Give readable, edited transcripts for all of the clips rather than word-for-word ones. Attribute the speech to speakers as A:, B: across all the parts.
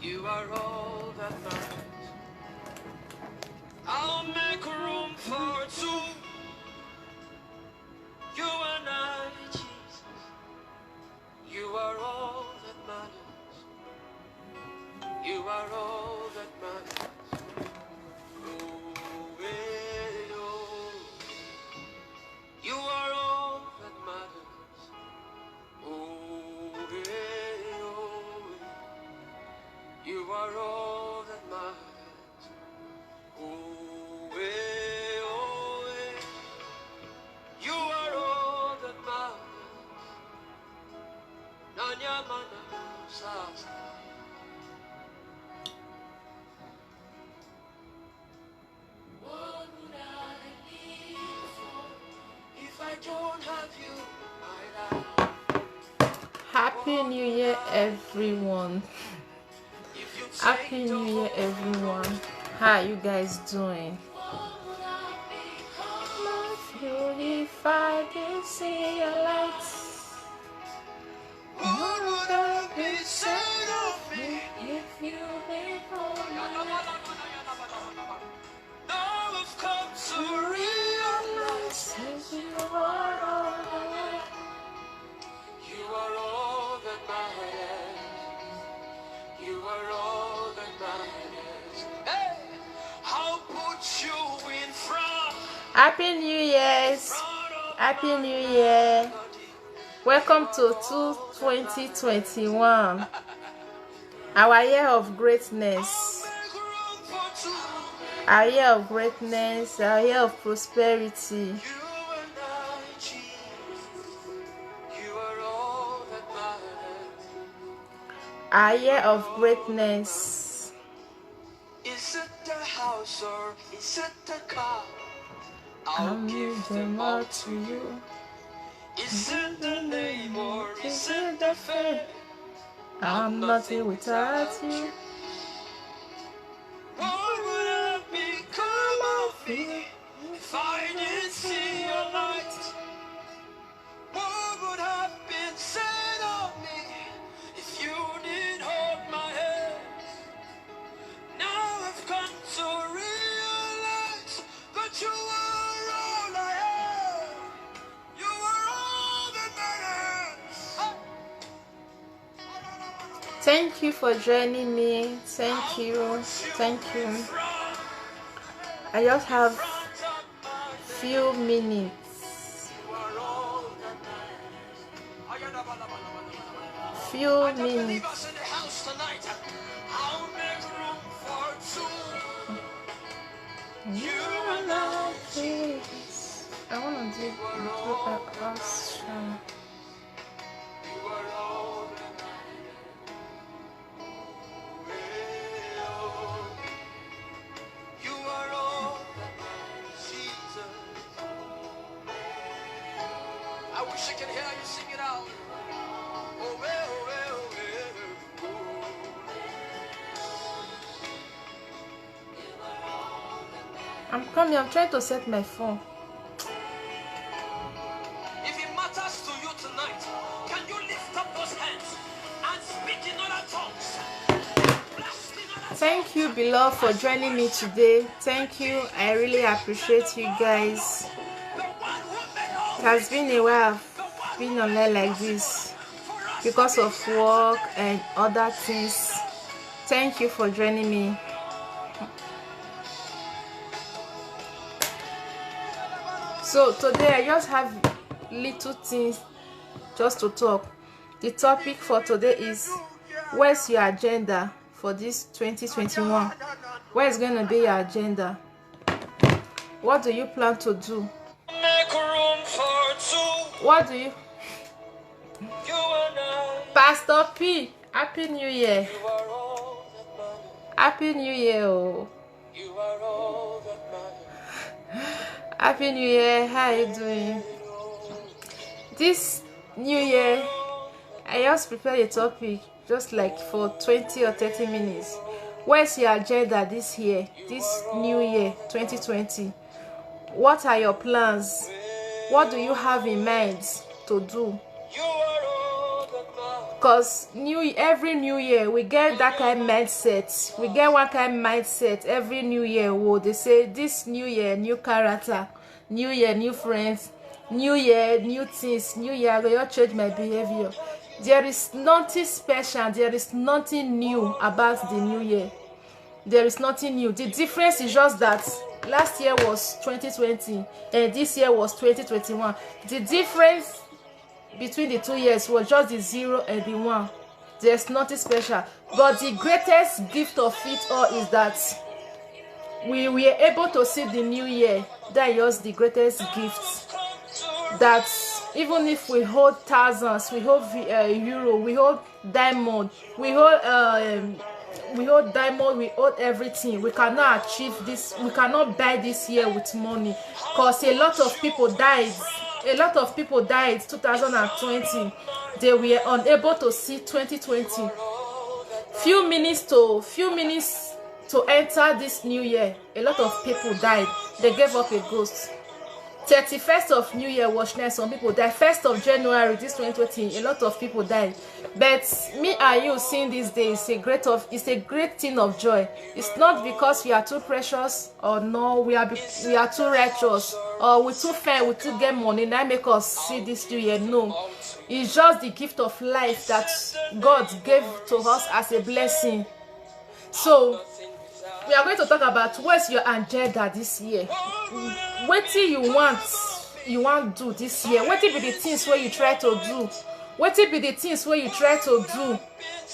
A: You are all that matters. I'll make room for two. You and I, Jesus. You are all that matters. You are all that matters. Oh, eh, oh. You are all that matters. Oh, eh, oh. You are all that matters. Oh, eh, oh. You are all that matters. Nanya mana sasa. What would I live for if I don't have you, my life?
B: Happy New Year, everyone. Happy New Year, everyone. How are you guys doing? If I didn't see your lights,
A: What would I be said of me
B: if you didn't
A: now I've come to realize
B: you are all
A: you are all that matters. You are all that matters. Hey, I'll put you in front.
B: Happy New Year's. Happy New Year. Welcome to 2021. Our year of greatness.
A: Make room for two.
B: Our year of greatness. Our year of prosperity.
A: You and I, Jesus. You are all that matters.
B: Our year of greatness.
A: Is it the house or is it the car? I'll
B: I'll
A: give
B: give
A: them all to you. Is it the name or is it the fame?
B: I'm nothing without you.
A: What would have become of me if I didn't see your light? What would have been said of me if you didn't hold my hand? Now I've come to realize that you are all I have. You are all that matters.
B: Thank you for joining me. Thank you. Thank you. I just have few minutes. Few minutes.
A: In the house tonight, I'll make room for two. You and I,
B: Jesus. I want to do a question.
A: you are all that matters. You are all that matters, Jesus. I wish I could hear you sing it out. Oh, well, well, well.
B: I'm coming. I'm trying to set my phone.
A: If it matters to you tonight, can you lift up those hands and speak in other tongues? Blast in other
B: Thank you, beloved, for joining me today. Thank you. I really appreciate you guys.
A: The one who made all
B: It has been a while I've been online like this because of work and other things. Thank you for joining me. So today I just have little things just to talk. The topic for today is, where's your agenda for this 2021? Where is going to be your agenda? What do you plan to do?
A: make room for two.
B: What do you...
A: You and I,
B: Pastor P, Happy New Year.
A: you are all that matters.
B: Happy New Year. Oh.
A: You are all that matters.
B: Happy New Year. How are you doing? This New Year, I just prepared a topic just like for 20 or 30 minutes. Where's your agenda this year, this New Year 2020? What are your plans? What do you have in mind to do?
A: You are all that matters.
B: Because every new year we get that kind of mindset. We get one kind of mindset every new year. Whoa, they say this new year, new character, new year, new friends, new year, new things, new year, I go change my behavior. There is nothing special, there is nothing new about the new year. There is nothing new. The difference is just that last year was 2020 and this year was 2021. The difference between the 2 years was just the 0 and the 1. There's nothing special. But the greatest gift of it all is that we were able to see the new year. That was the greatest gift. That even if we hold thousands, we hold euro, we hold diamond, we hold diamond, we hold everything, we cannot achieve this, we cannot buy this year with money, because a lot of people died. A lot of people died 2020. They were unable to see 2020. Few minutes to enter this new year, a lot of people died. They gave up a ghost. 31st of New Year was nice. Some people died. 1st of January, this 2020, a lot of people died. But me and you seeing these days, it's a great thing of joy. It's not because we are too precious, or no, we are too righteous, or we too fair, we too get money, that make us see this new year. No, it's just the gift of life that God gave to us as a blessing. So we are going to talk about what's your agenda this year. What do you want do this year? What will be the things where you try to do? What will be the things where you try to do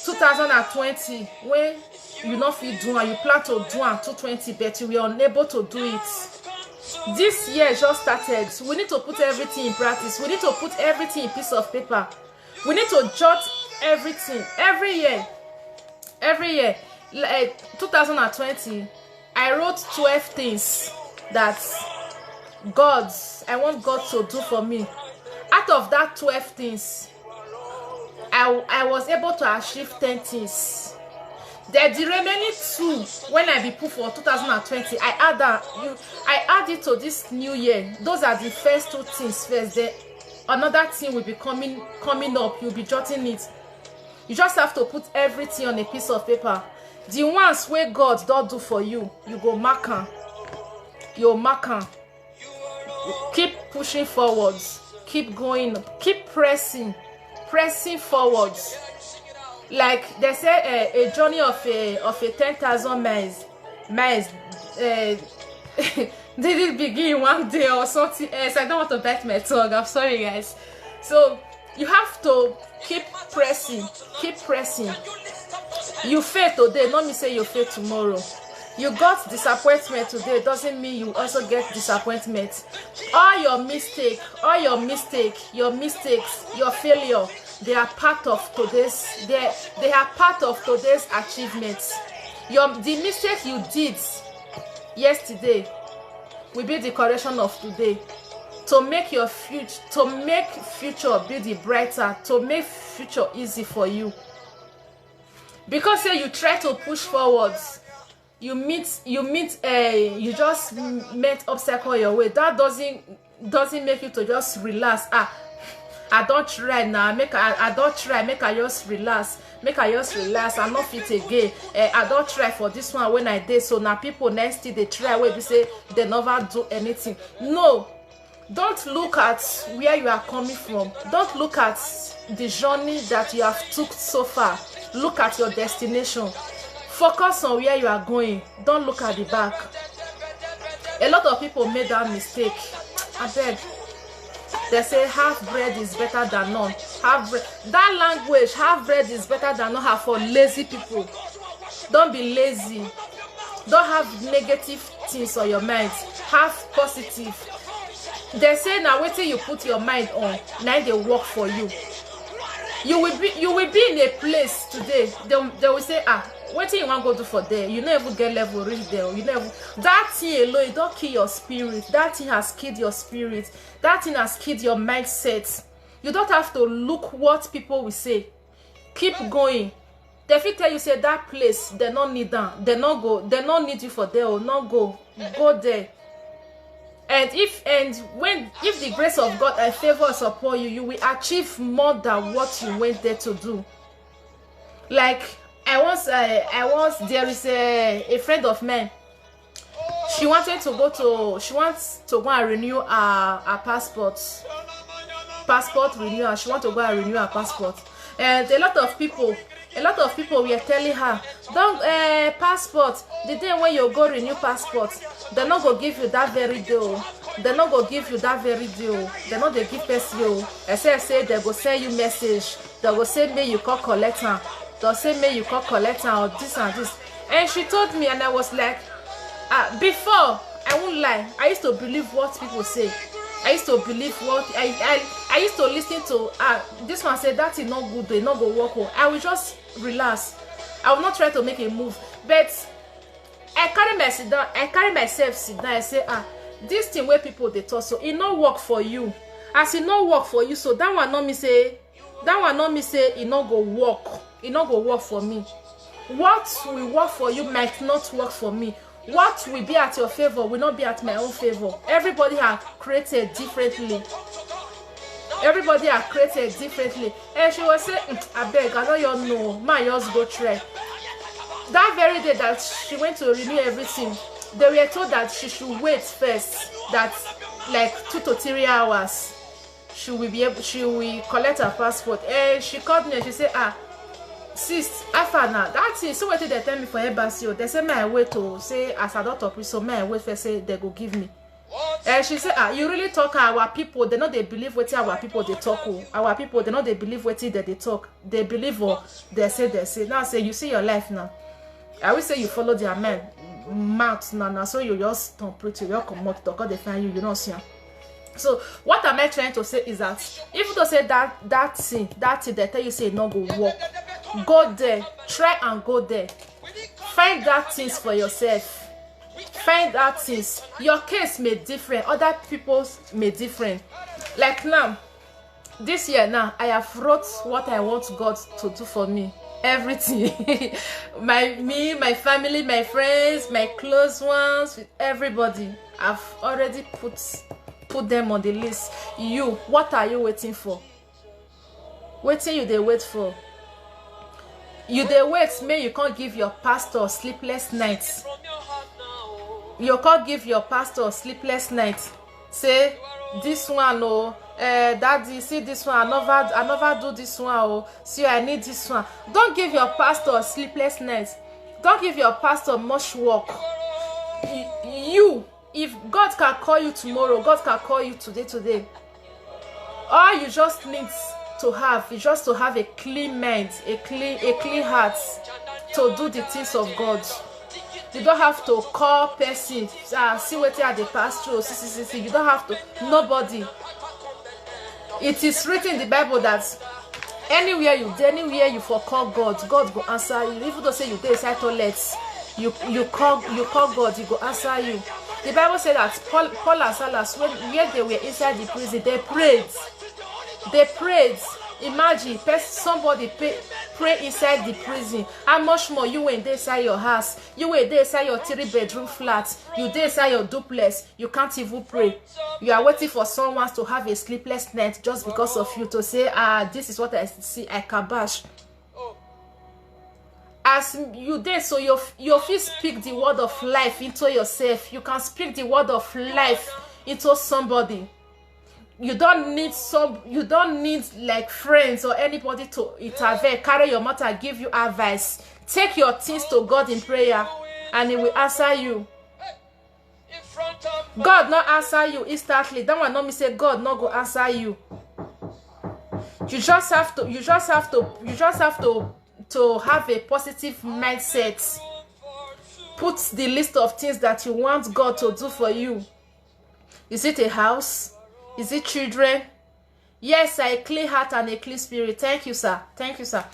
B: 2020 when you not fit do and you plan to do in 2020 but you were unable to do it? This year just started. We need to put everything in practice. We need to put everything in piece of paper. We need to jot everything every year. Every year. Like 2020, I wrote 12 things that I want God to do for me. Out of that 12 things, I was able to achieve 10 things. The remaining 2, when I be put for 2020, I add it to this new year. Those are the first 2 things first. Then another thing will be coming up. You'll be jotting it. You just have to put everything on a piece of paper. The ones where God don't do for you, you go mark them. You mark them. Keep pushing forwards. Keep going. Keep pressing forwards. Like they say, a journey of a 10,000 miles. Did it begin one day or something else? I don't want to bite my tongue. I'm sorry, guys. So you have to keep pressing. Keep pressing. You fail today, not me say you fail tomorrow. You got disappointment today doesn't mean you also get disappointment. All your mistakes, your failure, they are part of today's. They are part of today's achievements. The mistake you did yesterday will be the correction of today. To make your future be the brighter, to make future easy for you. Because you try to push forwards, you just met obstacle your way. That doesn't make you to just relax. I don't try now. I don't try. Make I just relax. I'm not fit again. I don't try for this one when I did. So now people next day they try where they say they never do anything. No. Don't look at where you are coming from. Don't look at the journey that you have took so far. Look at your destination. Focus on where you are going. Don't look at the back. A lot of people made that mistake. I beg. They say half bread is better than none. That language, half bread is better than none, are for lazy people. Don't be lazy. Don't have negative things on your mind. Have positive. They say now wait till you put your mind on, now they work for you. You will be in a place today. They will say, what thing you want to go do for there? You never get level reach there. That thing alone, it don't kill your spirit. That thing has killed your spirit. That thing has killed your mindset. You don't have to look what people will say. Keep going. They will tell you say that place, they don't need them. They don't need you for there. Or not go there. And if the grace of God and favor is upon you, you will achieve more than what you went there to do. Like I once there is a friend of mine. She wants to go and renew her passport renewal. She wants to go and renew her passport, and a lot of people were telling her, don't passport, the day when you go renew passport, they're not gonna give you that very day. They're not gonna give you that very day. They're not gonna give person you. Except say they go send you message. They go say may you call collector. They'll say may you call collector or this and this. And she told me, and I was like, before, I won't lie, I used to believe what people say. I used to believe what I used to listen to. This one said that is not good, they not go work home. I will just relax. I will not try to make a move. But I carry myself sit down. I say, this thing where people they talk, so it not work for you. As it not work for you, so that one not me say it not go work. It not go work for me. What will work for you might not work for me. What will be at your favor will not be at my own favor. Everybody are created differently. Everybody are created differently. And she was saying, I beg, I don't know. Man, yours go try. That very day that she went to renew everything, they were told that she should wait first. That like 2 to 3 hours, she will collect her passport. And she called me and she said, sis, after that is so what they tell me for embassy. They say my way to say as a doctor, so my way first say they go give me. And she said, you really talk our people, they know they believe what our people they talk. Our people they know they believe what they talk. They believe what they say. Now say you see your life now. I will say you follow their mouth now. So you just don't pray to your commode because they find you don't see. So what am I trying to say is that if you say that thing they tell you say no go work, go there, try and go there, find that things for yourself. Find that things. Your case may different, other people's may different. Like now, this year now, I have wrote what I want God to do for me. Everything. my family, my friends, my close ones, everybody. I've already put them on the list. You, what are you waiting for? Waiting you they wait for. You they wait, may you can't give your pastor sleepless nights. You can't give your pastor sleepless nights. Say this one, oh, daddy, see this one, I never do this one, oh, see I need this one. Don't give your pastor sleepless nights. Don't give your pastor much work. You, if God can call you tomorrow, God can call you today. All you just need to have is just to have a clean mind, a clean heart to do the things of God. You don't have to call person, see what they pass through, see. You don't have to, nobody. It is written in the Bible that anywhere you for call God go answer you. Even though say you go inside toilets, you call God, he go answer you. The Bible said that Paul and Silas, where they were inside the prison, they prayed. Imagine somebody pray inside the prison. How much more you went inside your house? You went inside your 3-bedroom flat. You inside your duplex. You can't even pray. You are waiting for someone to have a sleepless night just because of you to say, this is what I see, I can bash. As you did, so your feet speak the word of life into yourself. You can speak the word of life into somebody. You don't need like friends or anybody to intervene, carry your matter, give you advice. Take your things to God in prayer and he will answer you. God not answer you instantly. That one not me say God not go answer you. You just have to have a positive mindset. Put the list of things that you want God to do for you. Is it a house? Is it children? Yes, a clean heart and a clean spirit. Thank you, sir. Thank you, sir.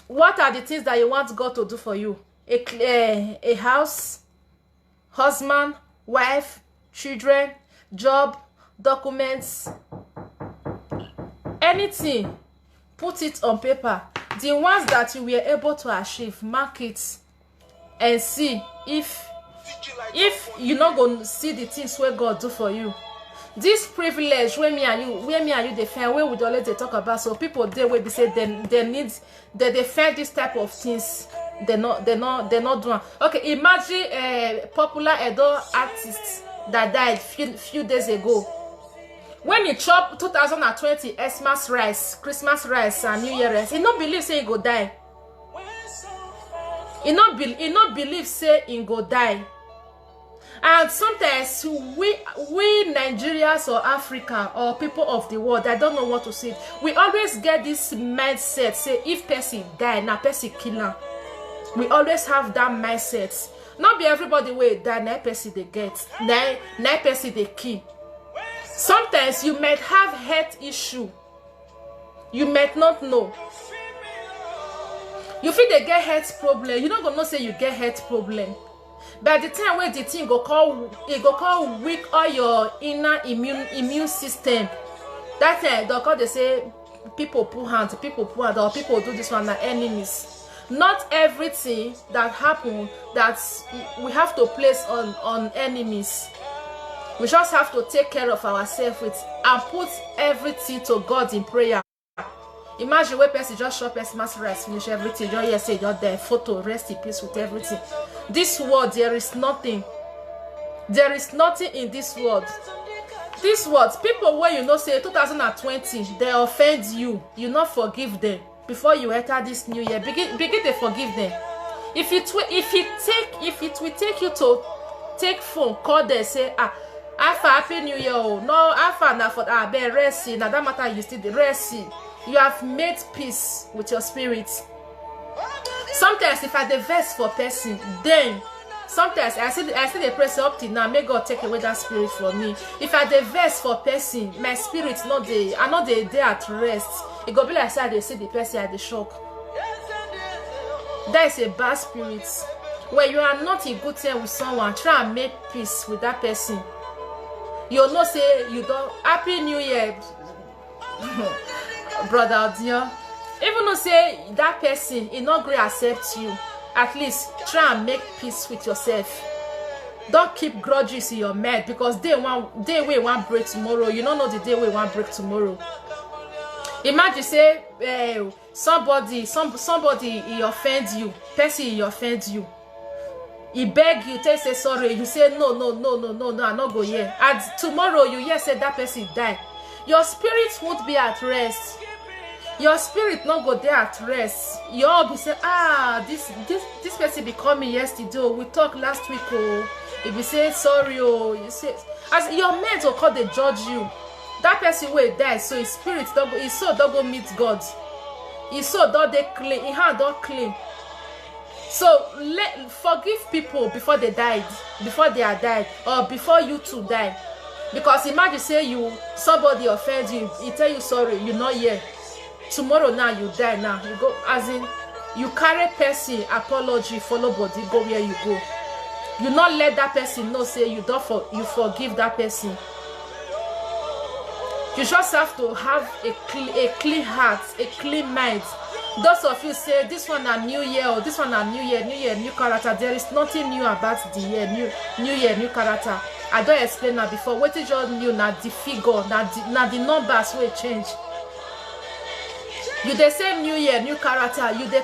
B: What are the things that you want God to do for you? A house, husband, wife, children, job, documents, anything. Put it on paper. The ones that you were able to achieve, mark it and see if you're not going to see the things where God do for you. this privilege where me and you defend, where we always they talk about, so people they will be say they defend this type of things. They're not doing. Okay, imagine a popular Edo artist that died few days ago. When he chop 2020 Christmas rice and New Year rice, he not believe say he go die. He not believe say he go die. And sometimes we Nigerians or Africa or people of the world, I don't know what to say, we always get this mindset, say if person die, na person kill him. We always have that mindset. Not be everybody will die, na person they get, na person they kill. Sometimes you might have health issue. You might not know. You feel they get health problem. You not gonna say you get health problem. By the time when the thing go call weak all your inner immune system. That time doctor they say people pull hands, or people do this one are enemies. Not everything that happen that we have to place on enemies. We just have to take care of ourselves with and put everything to God in prayer. Imagine where person just shop Christmas rice, finish everything. Just say you're there, photo, rest in peace with everything. This world, there is nothing. There is nothing in this world. This world, people where you know say 2020, they offend you. You not forgive them before you enter this new year. Begin to forgive them. If it will take you to take phone, call them, say happy new year. Oh no, na for be rest. Now that matter you still the rest. You have made peace with your spirit. Sometimes if I vex for person, then sometimes I see the person up till now. May God take away that spirit from me. If I vex for person, my spirit not dey. I not dey at rest. It go be like say they see the person at the shock. That is a bad spirit. When you are not in good terms with someone, try and make peace with that person. You know say you don't happy new year. Brother dear, even though say that person is not going to accept you, at least try and make peace with yourself. Don't keep grudges in your mind, because day we want break tomorrow. You don't know the day we want break tomorrow. Imagine say somebody he offend you, person he offend you. He beg you, tell say sorry. You say no, I not go here. And tomorrow you hear say that person die. Your spirit won't be at rest. Your spirit not go there at rest. You all be say, this person be coming yesterday. We talked last week. Oh, if you say sorry, oh, you say as your men will call they judge you. That person will die, so his spirit his soul don't go meet God. His soul don't they clean, his hand don't clean. So forgive people before they died, before they are died, or before you two die. Because imagine say somebody offends you, he tell you sorry, you not here. Tomorrow now you die now. You go as in you carry person apology, follow body, go where you go. You not let that person know say you forgive that person. You just have to have a clean heart, a clean mind. Those of you say this one a new year, or this one a new year, new character. There is nothing new about the year, new year, new character. I don't explain that before. What is just new? Now the figure, now the numbers will change. You the same new year, new character. You they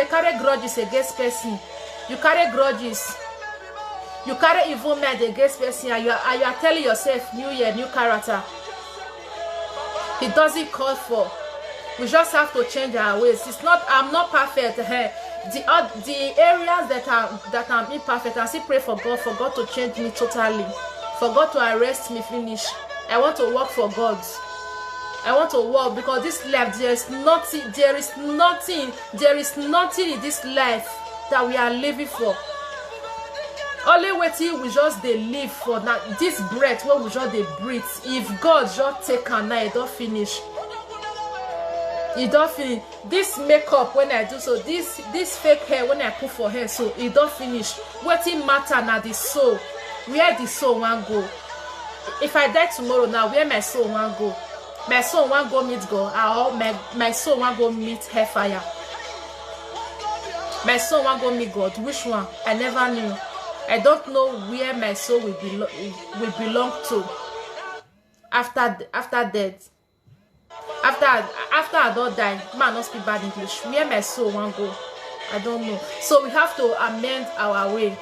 B: carry grudges against person. You carry grudges. You carry evil mind against person. And you are telling yourself new year, new character. It doesn't call for. We just have to change our ways. It's not. I'm not perfect. The areas that I'm imperfect, I still pray for God to change me totally, for God to arrest me finish. I want to work for God. I want to work, because this life there is nothing in this life that we are living for. Only waiting we just they live for now. This breath where we just they breathe. If God just take her now, it don't finish. It don't finish. This makeup when I do so, this fake hair when I put for hair, so it don't finish. Waiting matter now the soul. Where the soul want go? If I die tomorrow now, where my soul want go? My soul want go meet God, or my soul want go meet hellfire. My soul want go meet God. Which one? I never knew. I don't know where my soul will belong to. after death. After I don't die, man not speak bad English. Where my soul want go? I don't know. So we have to amend our way.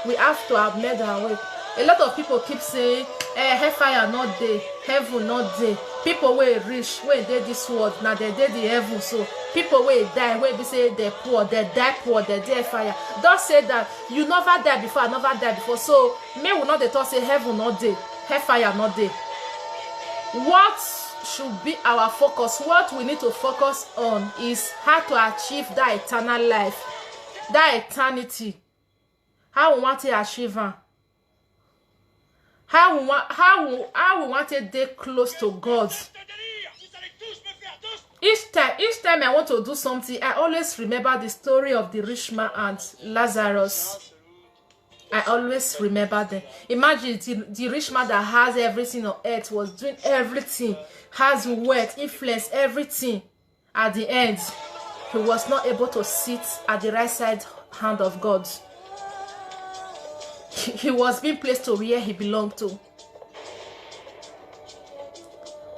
B: We have to amend our way. A lot of people keep saying, hellfire not there, heaven not there. People where rich, where they this world, now they did the heaven. So people where die, where we say they poor, they die poor, they die fire. Don't say that you never die before, I never die before. So me will not the thought say heaven not there, hellfire not there. What should be our focus? What we need to focus on is how to achieve that eternal life, that eternity. How we want to achieve it. How we want to get close to God. Each time I want to do something, I always remember the story of the rich man and Lazarus. I always remember them. Imagine the rich man that has everything on earth, was doing everything, has wealth, influence, everything. At the end, he was not able to sit at the right side hand of God. He was being placed to where he belonged to.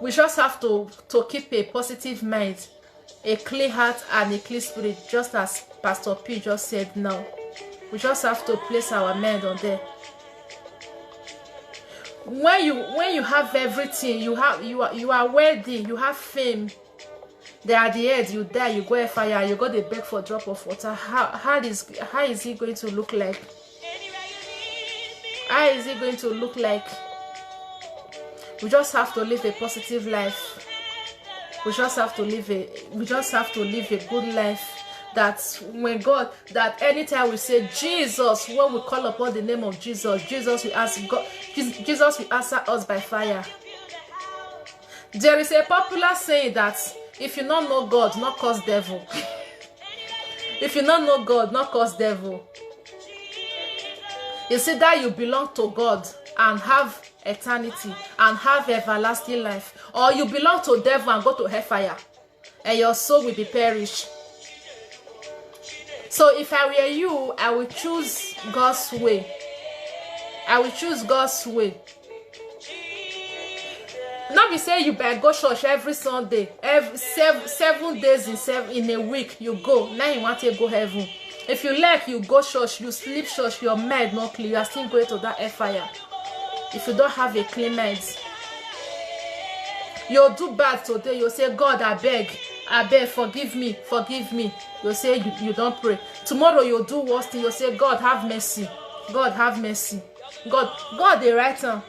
B: We just have to keep a positive mind, a clean heart and a clean spirit, just as Pastor P just said now. We just have to place our mind on there. When you have everything, you are wealthy, you have fame. Then at the end you die, you go fire, you go to beg for a drop of water. How is it going to look like? How is it going to look like? We just have to live a positive life. We just have to live a good life. That when God, that anytime we say Jesus, when we call upon the name of Jesus, Jesus will answer us by fire. There is a popular saying that if you don't know God, not cause devil. If you don't know God, not cause devil. You see that you belong to God and have eternity and have everlasting life, or you belong to devil and go to hellfire and your soul will be perished. So if I were you, I would choose God's way. I will choose God's way. Not be say you better go church every Sunday, every 7 days in a week you go. Now you want to go heaven. If you like, you go church, you sleep church, your mind not clear, you are still going to that fire. If you don't have a clean mind, you'll do bad today. You say, God, I beg, forgive me. You say you don't pray. Tomorrow you'll do worse thing. You say, God, have mercy. God, have mercy. God, the right hand.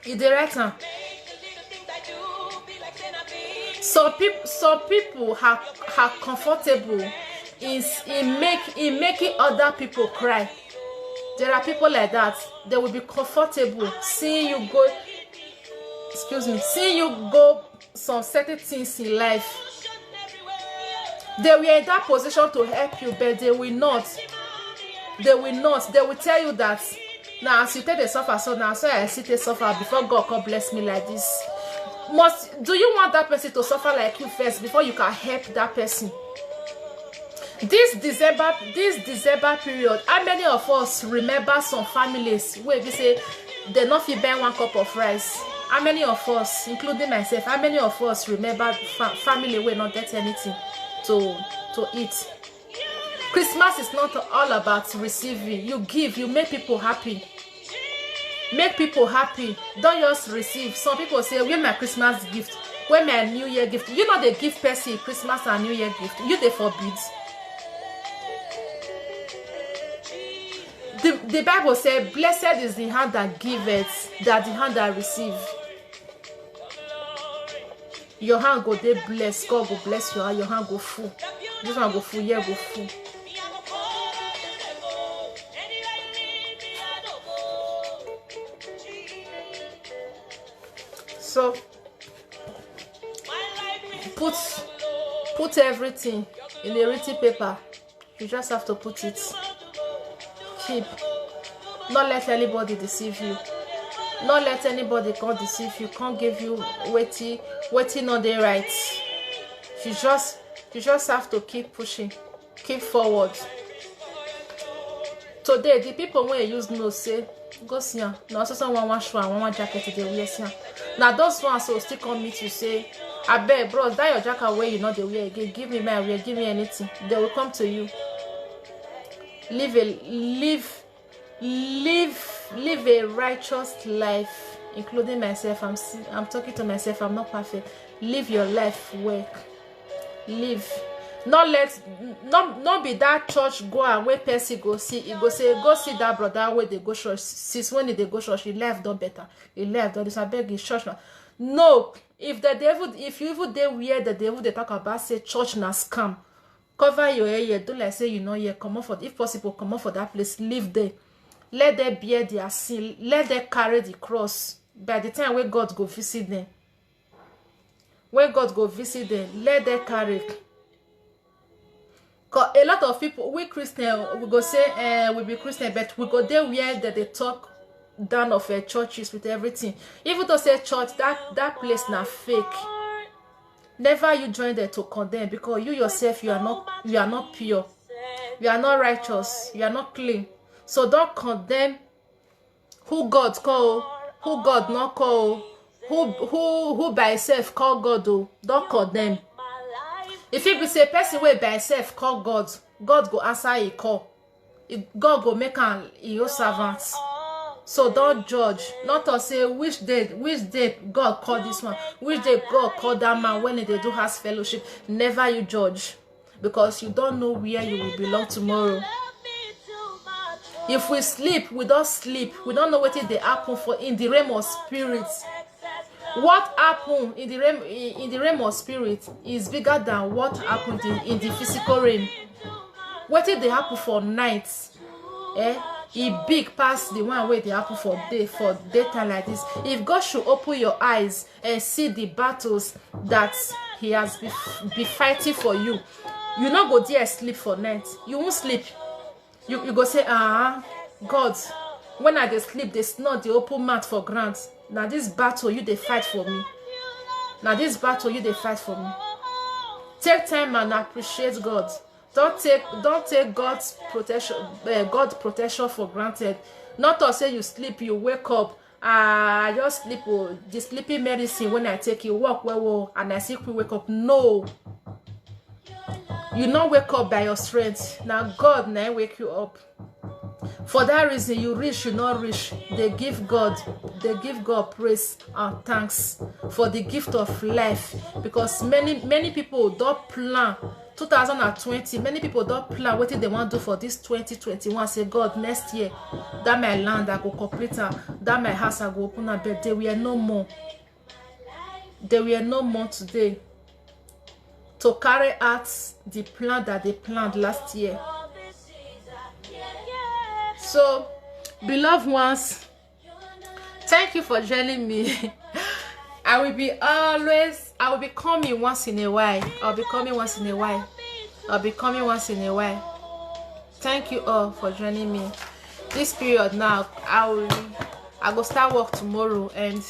B: He the right hand. Some people are comfortable in making other people cry. There are people like that. They will be comfortable seeing you go some certain things in life. They were in that position to help you, but they will not. They will tell you that now as you take the suffer, so now so I see the suffer before God can bless me like this. Do you want that person to suffer like you first before you can help that person? This December period, how many of us remember some families where we say they not fit buy 1 cup of rice? How many of us, including myself, how many of us remember family where not get anything to eat? Christmas is not all about receiving. You give, you make people happy. Make people happy. Don't just receive. Some people say, where my Christmas gift? Where my New Year gift? You know they give person Christmas and New Year gift. You they forbid. The Bible says, blessed is the hand that giveth, that the hand that receive. Your hand go there bless. God go bless your hand. Your hand go full. This one go full. Yeah, go full. So put everything in a written paper. You just have to put it. Keep. Not let anybody deceive you. Not let anybody come deceive you. Can't give you waiting on the right. You just have to keep pushing. Keep forward. Today, the people when you use no say, go see. Now so someone want show and one jacket today we see. Now those ones will still come meet you say, I beg bros, that your jacket where you know they wear again, give me my wear, give me anything. They will come to you. Live a righteous life, including myself. I'm talking to myself. I'm not perfect. Live your life, work, live. Not be that church go and where person go see. He go say go see that brother where they go church. Since when they go church, he left done better. He left done this. I beg his church now. No, if you even they wear the devil they talk about say church na scam. Cover your ear, don't like say you know yeah, come on for if possible, come on for that place, live there. Let them bear their sin, let them carry the cross. By the time when God go visit them, let them carry. Cause a lot of people, we Christian, we go say we be Christian, but we go there where that they talk down of churches with everything. Even though say church, that place na fake. Never you join there to condemn, because you yourself you are not pure, you are not righteous, you are not clean. So don't condemn who God call, who God not call, who by himself call God. Don't condemn. If you be say person way by himself call God, God go answer a call. God go make an your servants. So don't judge. Not to say which day God called this one, which day God called that man when they do has fellowship. Never you judge, because you don't know where you will belong tomorrow. If we sleep, we don't sleep. We don't know what they happen for in the realm of spirits. What happened in the realm of spirit is bigger than what happened in the physical realm. What did they happen for nights? It big past the one where they happen for daytime like this. If God should open your eyes and see the battles that he has been fighting for you, you not go there sleep for night. You won't sleep. You go say, God, when I dey sleep, they not the open mouth for grants. Now this battle you they fight for me. Now this battle you they fight for me. Take time and appreciate God. Don't take God's protection for granted. Not to say you sleep, you wake up. I just sleep. The sleeping medicine when I take it walk well, and I see we wake up. No, you not wake up by your strength. Now God now wake you up. For that reason, you reach, you not reach. They give God praise and thanks for the gift of life, because many people don't plan 2020. Many people don't plan what they want to do for this 2021. Say, God, next year that my land I go complete, that my house I go open up. But there were no more. There were no more today to carry out the plan that they planned last year. So, beloved ones, thank you for joining me. I will be coming once in a while. I'll be coming once in a while. Thank you all for joining me. This period now, I go start work tomorrow, and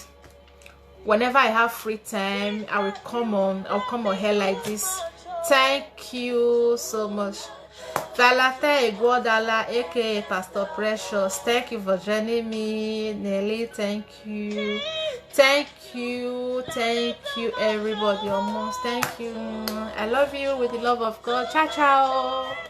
B: whenever I have free time, I'll come on here like this. Thank you so much. Valata Egodala, aka Pastor Precious. Thank you for joining me. Nelly, thank you. Thank you everybody. Almost. Thank you. I love you with the love of God. Ciao, ciao.